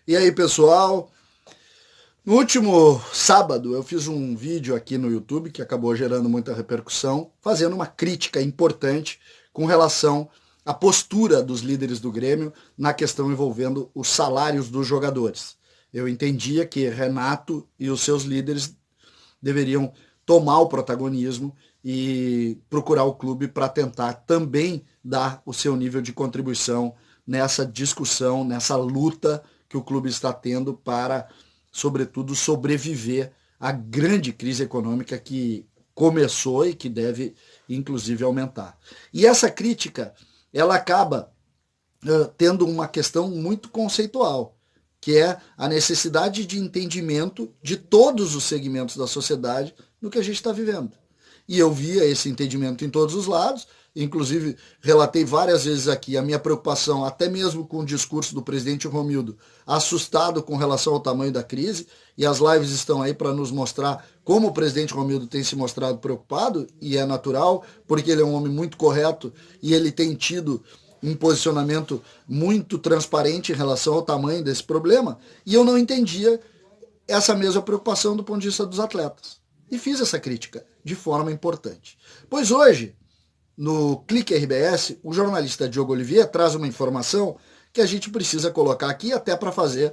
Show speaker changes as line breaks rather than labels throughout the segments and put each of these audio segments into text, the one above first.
E aí, pessoal? No último sábado eu fiz um vídeo aqui no YouTube que acabou gerando muita repercussão, fazendo uma crítica importante com relação à postura dos líderes do Grêmio na questão envolvendo os salários dos jogadores. Eu entendia que Renato e os seus líderes deveriam tomar o protagonismo e procurar o clube para tentar também dar o seu nível de contribuição nessa discussão, nessa luta que o clube está tendo para, sobretudo, sobreviver à grande crise econômica que começou e que deve, inclusive, aumentar. E essa crítica, ela acaba tendo uma questão muito conceitual, que é a necessidade de entendimento de todos os segmentos da sociedade no que a gente está vivendo. E eu via esse entendimento em todos os lados, inclusive relatei várias vezes aqui a minha preocupação, até mesmo com o discurso do presidente Romildo, assustado com relação ao tamanho da crise, e as lives estão aí para nos mostrar como o presidente Romildo tem se mostrado preocupado, e é natural, porque ele é um homem muito correto e ele tem tido um posicionamento muito transparente em relação ao tamanho desse problema, e eu não entendia essa mesma preocupação do ponto de vista dos atletas. E fiz essa crítica de forma importante. Pois hoje, no Clique RBS, o jornalista Diogo Olivier traz uma informação que a gente precisa colocar aqui até para fazer,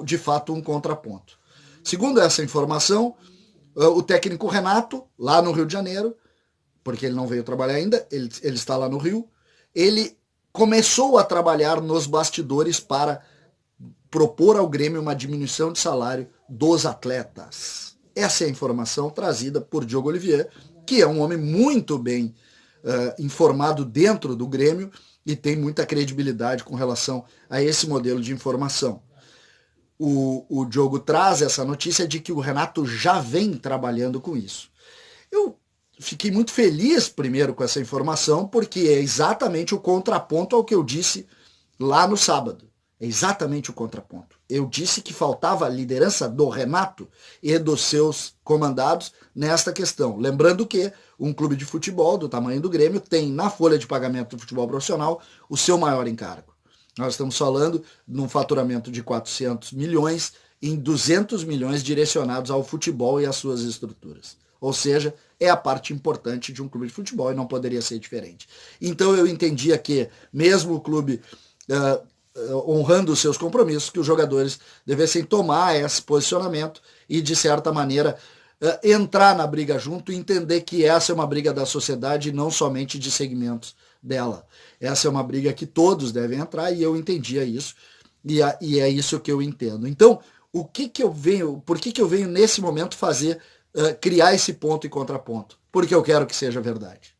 de fato, um contraponto. Segundo essa informação, o técnico Renato, lá no Rio de Janeiro, porque ele não veio trabalhar ainda, ele está lá no Rio, ele começou a trabalhar nos bastidores para propor ao Grêmio uma diminuição de salário dos atletas. Essa é a informação trazida por Diogo Olivier, que é um homem muito bem informado dentro do Grêmio e tem muita credibilidade com relação a esse modelo de informação. O Diogo traz essa notícia de que o Renato já vem trabalhando com isso. Eu fiquei muito feliz, primeiro, com essa informação, porque é exatamente o contraponto ao que eu disse lá no sábado. É exatamente o contraponto. Eu disse que faltava a liderança do Renato e dos seus comandados nesta questão. Lembrando que um clube de futebol do tamanho do Grêmio tem na folha de pagamento do futebol profissional o seu maior encargo. Nós estamos falando de um faturamento de 400 milhões em 200 milhões direcionados ao futebol e às suas estruturas. Ou seja, é a parte importante de um clube de futebol e não poderia ser diferente. Então eu entendia que, mesmo o clube honrando os seus compromissos, que os jogadores devessem tomar esse posicionamento e, de certa maneira, entrar na briga junto e entender que essa é uma briga da sociedade e não somente de segmentos dela. Essa é uma briga que todos devem entrar e eu entendia isso e é isso que eu entendo. Então, por que eu venho nesse momento criar esse ponto e contraponto? Porque eu quero que seja verdade.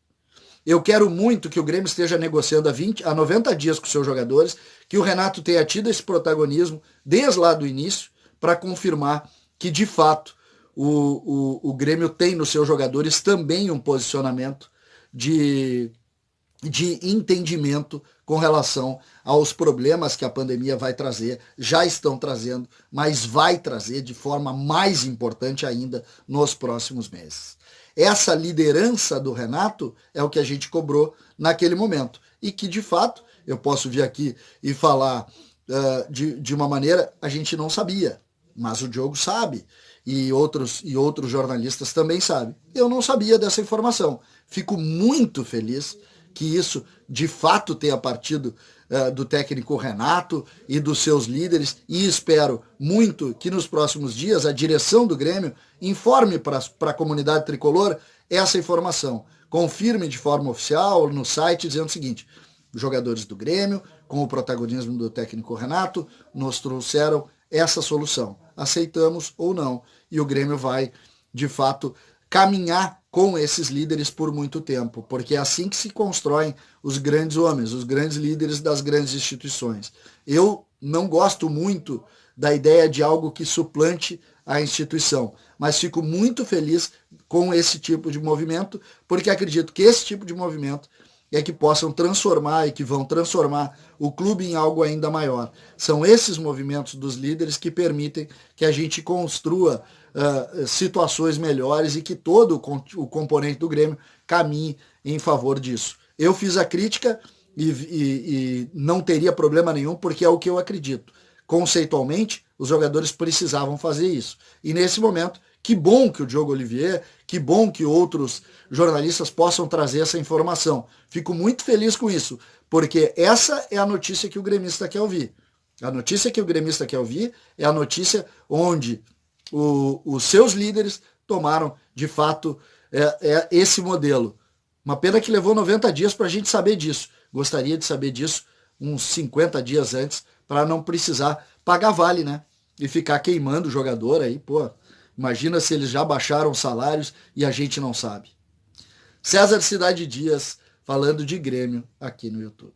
Eu quero muito que o Grêmio esteja negociando há 90 dias com seus jogadores, que o Renato tenha tido esse protagonismo desde lá do início, para confirmar que, de fato, o Grêmio tem nos seus jogadores também um posicionamento de entendimento com relação aos problemas que a pandemia vai trazer, já estão trazendo, mas vai trazer de forma mais importante ainda nos próximos meses. Essa liderança do Renato é o que a gente cobrou naquele momento. E que, de fato, eu posso vir aqui e falar de uma maneira, a gente não sabia. Mas o Diogo sabe. E outros jornalistas também sabem. Eu não sabia dessa informação. Fico muito feliz que isso, de fato, tenha partido do técnico Renato e dos seus líderes, e espero muito que nos próximos dias a direção do Grêmio informe para a comunidade tricolor essa informação. Confirme de forma oficial no site dizendo o seguinte: os jogadores do Grêmio, com o protagonismo do técnico Renato, nos trouxeram essa solução. Aceitamos ou não. E o Grêmio vai, de fato, caminhar com esses líderes por muito tempo, porque é assim que se constroem os grandes homens, os grandes líderes das grandes instituições. Eu não gosto muito da ideia de algo que suplante a instituição, mas fico muito feliz com esse tipo de movimento, porque acredito que esse tipo de movimento é que possam transformar e que vão transformar o clube em algo ainda maior. São esses movimentos dos líderes que permitem que a gente construa situações melhores e que todo o componente do Grêmio caminhe em favor disso. Eu fiz a crítica e não teria problema nenhum, porque é o que eu acredito. conceitualmente, os jogadores precisavam fazer isso. E nesse momento, que bom que o Diogo Olivier, que bom que outros jornalistas possam trazer essa informação. Fico muito feliz com isso, porque essa é a notícia que o gremista quer ouvir. A notícia que o gremista quer ouvir é a notícia onde os seus líderes tomaram, de fato, esse modelo. Uma pena que levou 90 dias para a gente saber disso. Gostaria de saber disso uns 50 dias antes, para não precisar pagar vale, né? E ficar queimando o jogador aí, pô. Imagina se eles já baixaram os salários e a gente não sabe. César Cidade Dias, falando de Grêmio aqui no YouTube.